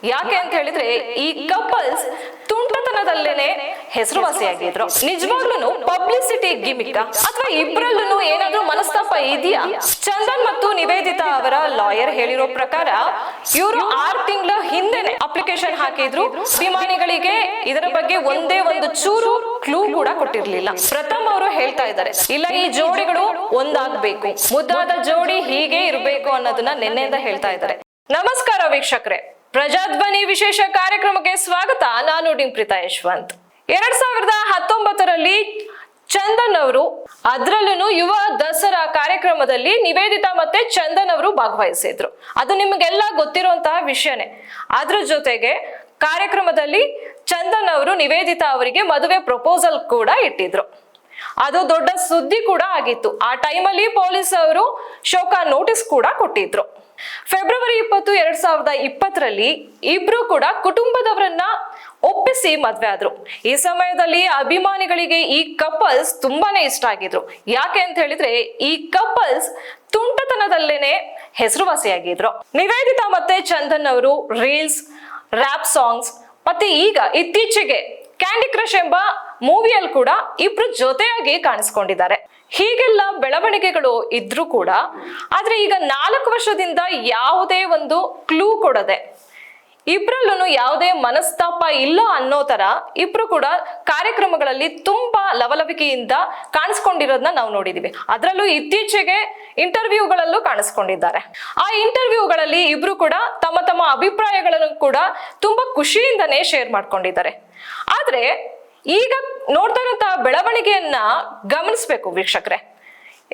ಯಾಕೆ ಅಂತ ಹೇಳಿದ್ರೆ ಈ ಕಪಲ್ಸ್ ತುಂಟತನದಲ್ಲೇನೆ ಹೆಸರುವಾಸಿಯಾಗಿದ್ರು. ನಿಜವಾಗ್ಲೂ ಪಬ್ಲಿಸಿಟಿ ಗಿಮಿಕ್ ಅಥವಾ ಇಬ್ಬರಲ್ಲೂ ಏನಾದ್ರೂ ಮನಸ್ತಾಪ ಇದೆಯಾ? ಚಂದನ್ ಮತ್ತು ನಿವೇದಿತಾ ಅವರ ಲಾಯರ್ ಹೇಳಿರೋ ಪ್ರಕಾರ ಇವರು 6 ತಿಂಗಳ ಹಿಂದೆನೆ ಅಪ್ಲಿಕೇಶನ್ ಹಾಕಿದ್ರು. ಅಭಿಮಾನಿಗಳಿಗೆ ಇದರ ಬಗ್ಗೆ ಒಂದೇ ಒಂದು ಚೂರು ಕ್ಲೂ ಕೂಡ ಕೊಟ್ಟಿರ್ಲಿಲ್ಲ. ಪ್ರಥಮ್ ಅವರು ಹೇಳ್ತಾ ಇದ್ದಾರೆ, ಇಲ್ಲ ಈ ಜೋಡಿಗಳು ಒಂದಾಗಬೇಕು, ಮುದ್ದಾದ ಜೋಡಿ ಹೀಗೆ ಇರಬೇಕು ಅನ್ನೋದನ್ನ ನಿನ್ನೆಯಿಂದ ಹೇಳ್ತಾ ಇದ್ದಾರೆ. ನಮಸ್ಕಾರ ವೀಕ್ಷಕರೇ, ಪ್ರಜಾಧ್ವನಿ ವಿಶೇಷ ಕಾರ್ಯಕ್ರಮಕ್ಕೆ ಸ್ವಾಗತ. ನಾನು ಡಿಂಪ್ರಿತಾ ಯಶವಂತ್. 2019ರಲ್ಲಿ ಚಂದನ್ ಅವರು, ಅದ್ರಲ್ಲೂ ಯುವ ದಸರಾ ಕಾರ್ಯಕ್ರಮದಲ್ಲಿ ನಿವೇದಿತಾ ಮತ್ತೆ ಚಂದನ್ ಅವರು ಭಾಗವಹಿಸಿದ್ರು. ಅದು ನಿಮಗೆಲ್ಲ ಗೊತ್ತಿರುವಂತಹ ವಿಷಯನೇ. ಅದ್ರ ಜೊತೆಗೆ ಕಾರ್ಯಕ್ರಮದಲ್ಲಿ ಚಂದನ್ ಅವರು ನಿವೇದಿತಾ ಅವರಿಗೆ ಮದುವೆ ಪ್ರಪೋಸಲ್ ಕೂಡ ಇಟ್ಟಿದ್ರು. ಅದು ದೊಡ್ಡ ಸುದ್ದಿ ಕೂಡ ಆಗಿತ್ತು. ಆ ಟೈಮಲ್ಲಿ ಪೊಲೀಸ್ ಅವರು ಶೋಕ ನೋಟಿಸ್ ಕೂಡ ಕೊಟ್ಟಿದ್ರು. ಫೆಬ್ರವರಿ 20, 2020ರಲ್ಲಿ ಇಬ್ರು ಕೂಡ ಕುಟುಂಬದವರನ್ನ ಒಪ್ಪಿಸಿ ಮದ್ವೆ ಆದ್ರು. ಈ ಸಮಯದಲ್ಲಿ ಅಭಿಮಾನಿಗಳಿಗೆ ಈ ಕಪಲ್ಸ್ ತುಂಬಾನೇ ಇಷ್ಟ ಆಗಿದ್ರು. ಯಾಕೆ ಅಂತ ಹೇಳಿದ್ರೆ ಈ ಕಪಲ್ಸ್ ತುಂಟತನದಲ್ಲೇನೆ ಹೆಸರುವಾಸಿಯಾಗಿದ್ರು. ನಿವೇದಿತಾ ಮತ್ತೆ ಚಂದನ್ ಅವರು ರೀಲ್ಸ್, ರ್ಯಾಪ್ ಸಾಂಗ್ಸ್ ಮತ್ತೆ ಈಗ ಇತ್ತೀಚೆಗೆ ಕ್ಯಾಂಡಿ ಕ್ರಶ್ ಎಂಬ ಮೂವಿಯಲ್ಲಿ ಕೂಡ ಇಬ್ರು ಜೊತೆಯಾಗಿ ಕಾಣಿಸ್ಕೊಂಡಿದ್ದಾರೆ. ಹೀಗೆಲ್ಲ ಬೆಳವಣಿಗೆಗಳು ಇದ್ರೂ ಕೂಡ ಆದ್ರೆ ಈಗ 4 ವರ್ಷದಿಂದ ಯಾವುದೇ ಒಂದು ಕ್ಲೂ ಕೊಡದೆ, ಇಬ್ರಲ್ಲೂ ಯಾವುದೇ ಮನಸ್ತಾಪ ಇಲ್ಲ ಅನ್ನೋ ತರ ಇಬ್ರು ಕೂಡ ಕಾರ್ಯಕ್ರಮಗಳಲ್ಲಿ ತುಂಬಾ ಲವಲವಿಕೆಯಿಂದ ಕಾಣಿಸ್ಕೊಂಡಿರೋದನ್ನ ನಾವು ನೋಡಿದೀವಿ. ಅದರಲ್ಲೂ ಇತ್ತೀಚೆಗೆ ಇಂಟರ್ವ್ಯೂಗಳಲ್ಲೂ ಕಾಣಿಸ್ಕೊಂಡಿದ್ದಾರೆ. ಆ ಇಂಟರ್ವ್ಯೂಗಳಲ್ಲಿ ಇಬ್ರು ಕೂಡ ತಮ್ಮ ತಮ್ಮ ಅಭಿಪ್ರಾಯಗಳನ್ನು ಕೂಡ ತುಂಬಾ ಖುಷಿಯಿಂದನೇ ಶೇರ್ ಮಾಡ್ಕೊಂಡಿದ್ದಾರೆ. ಆದ್ರೆ ಈಗ ನೋಡ್ತಾ ಇರುವಂತಹ ಬೆಳವಣಿಗೆಯನ್ನ ಗಮನಿಸ್ಬೇಕು ವೀಕ್ಷಕರೇ.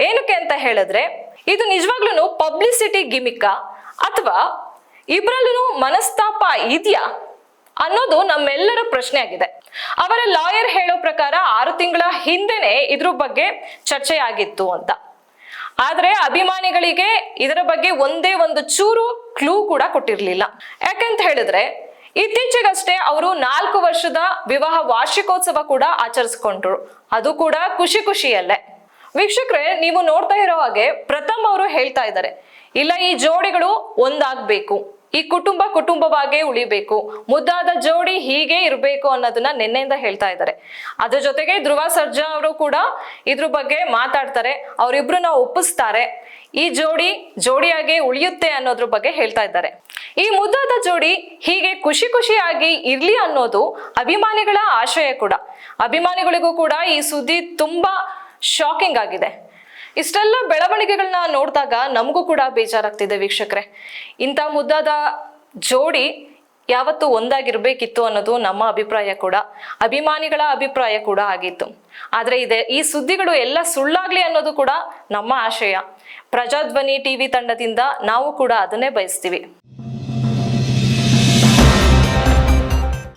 ಏನಕ್ಕೆ ಅಂತ ಹೇಳಿದ್ರೆ ಇದು ನಿಜವಾಗ್ಲೂ ಪಬ್ಲಿಸಿಟಿ ಗಿಮಿಕ್ ಅಥವಾ ಇಬ್ಬರಲ್ಲೂ ಮನಸ್ತಾಪ ಇದೆಯಾ ಅನ್ನೋದು ನಮ್ಮೆಲ್ಲರ ಪ್ರಶ್ನೆ ಆಗಿದೆ. ಅವರ ಲಾಯರ್ ಹೇಳೋ ಪ್ರಕಾರ 6 ತಿಂಗಳ ಹಿಂದೆನೆ ಇದ್ರ ಬಗ್ಗೆ ಚರ್ಚೆ ಆಗಿತ್ತು ಅಂತ. ಆದ್ರೆ ಅಭಿಮಾನಿಗಳಿಗೆ ಇದರ ಬಗ್ಗೆ ಒಂದೇ ಒಂದು ಚೂರು ಕ್ಲೂ ಕೂಡ ಕೊಟ್ಟಿರ್ಲಿಲ್ಲ. ಯಾಕಂತ ಹೇಳಿದ್ರೆ ಇತ್ತೀಚೆಗಷ್ಟೇ ಅವರು 4 ವರ್ಷದ ವಿವಾಹ ವಾರ್ಷಿಕೋತ್ಸವ ಕೂಡ ಆಚರಿಸ್ಕೊಂಡ್ರು. ಅದು ಕೂಡ ಖುಷಿಯಲ್ಲೇ. ವೀಕ್ಷಕರೇ, ನೀವು ನೋಡ್ತಾ ಇರೋ ಹಾಗೆ ಪ್ರಥಮ್ ಅವರು ಹೇಳ್ತಾ ಇದ್ದಾರೆ, ಇಲ್ಲ ಈ ಜೋಡಿಗಳು ಒಂದಾಗ್ಬೇಕು, ಈ ಕುಟುಂಬವಾಗೇ ಉಳಿಬೇಕು, ಮುದ್ದಾದ ಜೋಡಿ ಹೀಗೆ ಇರಬೇಕು ಅನ್ನೋದನ್ನ ನಿನ್ನೆಯಿಂದ ಹೇಳ್ತಾ ಇದ್ದಾರೆ. ಅದ್ರ ಜೊತೆಗೆ ಧ್ರುವ ಸರ್ಜಾ ಅವರು ಕೂಡ ಇದ್ರ ಬಗ್ಗೆ ಮಾತಾಡ್ತಾರೆ. ಅವರಿಬ್ರನ್ನ ಒಪ್ಪಿಸ್ತಾರೆ, ಈ ಜೋಡಿಯಾಗಿ ಉಳಿಯುತ್ತೆ ಅನ್ನೋದ್ರ ಬಗ್ಗೆ ಹೇಳ್ತಾ ಇದ್ದಾರೆ. ಈ ಮುದ್ದಾದ ಜೋಡಿ ಹೀಗೆ ಖುಷಿಯಾಗಿ ಇರ್ಲಿ ಅನ್ನೋದು ಅಭಿಮಾನಿಗಳ ಆಶಯ ಕೂಡ. ಅಭಿಮಾನಿಗಳಿಗೂ ಕೂಡ ಈ ಸುದ್ದಿ ತುಂಬಾ ಶಾಕಿಂಗ್ ಆಗಿದೆ. ಇಷ್ಟೆಲ್ಲ ಬೆಳವಣಿಗೆಗಳನ್ನ ನೋಡಿದಾಗ ನಮಗೂ ಕೂಡ ಬೇಜಾರಾಗ್ತಿದೆ ವೀಕ್ಷಕರೇ. ಇಂಥ ಮುದ್ದಾದ ಜೋಡಿ ಯಾವತ್ತು ಒಂದಾಗಿರ್ಬೇಕಿತ್ತು ಅನ್ನೋದು ನಮ್ಮ ಅಭಿಪ್ರಾಯ ಕೂಡ, ಅಭಿಮಾನಿಗಳ ಅಭಿಪ್ರಾಯ ಕೂಡ ಆಗಿತ್ತು. ಆದ್ರೆ ಈ ಸುದ್ದಿಗಳು ಎಲ್ಲ ಸುಳ್ಳಾಗ್ಲಿ ಅನ್ನೋದು ಕೂಡ ನಮ್ಮ ಆಶಯ. ಪ್ರಜಾಧ್ವನಿ ಟಿವಿ ತಂಡದಿಂದ ನಾವು ಕೂಡ ಅದನ್ನೇ ಬಯಸ್ತೀವಿ.